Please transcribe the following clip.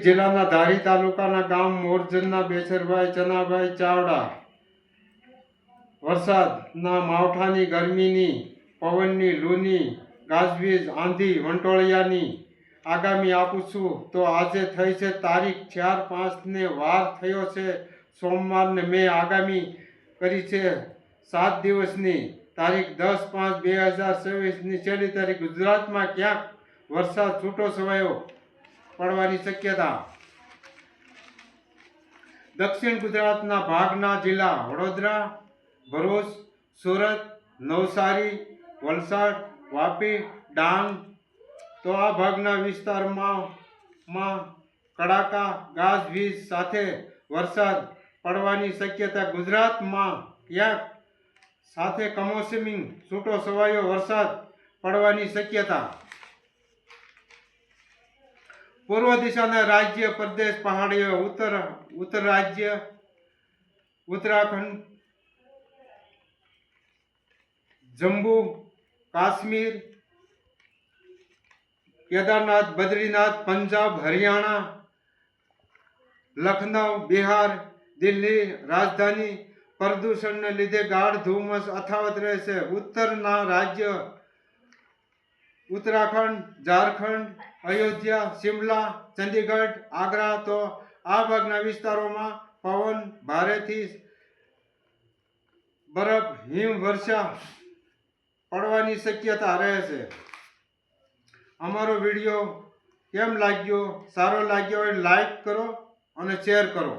જિલ્લાના ધારી તાલુકાના ગામ મોરજનના બેસરભાઈ ચનાભાઈ ચાવડા વરસાદના માવઠાની ગરમીની પવનની લૂની ગાજવીજ આંધી વંટોળિયાની આગામી આપું છું તો આજે થઈ છે તારીખ 4/5 વાર થયો છે સોમવારને મેં આગામી કરી છે 7 દિવસની તારીખ 10/5/2024ની છેલ્લી તારીખ ગુજરાતમાં ક્યાંક વરસાદ છૂટો છવાયો પડવાની શક્યતા। દક્ષિણ ગુજરાતના ભાગના જિલ્લા વડોદરા, ભરૂચ, સુરત, નવસારી, વલસાડ, વાપી, ડાંગ તો આ ભાગના વિસ્તારમાં કડાકા ગાજવીજ સાથે વરસાદ પડવાની શક્યતા। ગુજરાતમાં ક્યાંક સાથે કમોસમી છૂટો છવાયો વરસાદ પડવાની શક્યતા। પૂર્વ દિશાના રાજ્ય, પ્રદેશ, પહાડીઓ, ઉત્તર રાજ્ય, ઉત્તરાખંડ, જમ્મુ કાશ્મીર, કેદારનાથ, બદ્રીનાથ, પંજાબ, હરિયાણા, લખનઉ, બિહાર, દિલ્હી રાજધાની પ્રદૂષણને લીધે ગાઢ ધુમ્મસ અથાવત રહેશે। ઉત્તરના રાજ્ય ઉત્તરાખંડ, ઝારખંડ, અયોધ્યા, શિમલા, ચંદીગઢ, આગ્રા તો આ ભાગના વિસ્તારોમાં પવન ભારેથી બરફ હિમવર્ષા પડવાની શક્યતા રહેશે। અમારો વિડીયો કેમ લાગ્યો? સારો લાગ્યો હોય લાઈક કરો અને શેર કરો।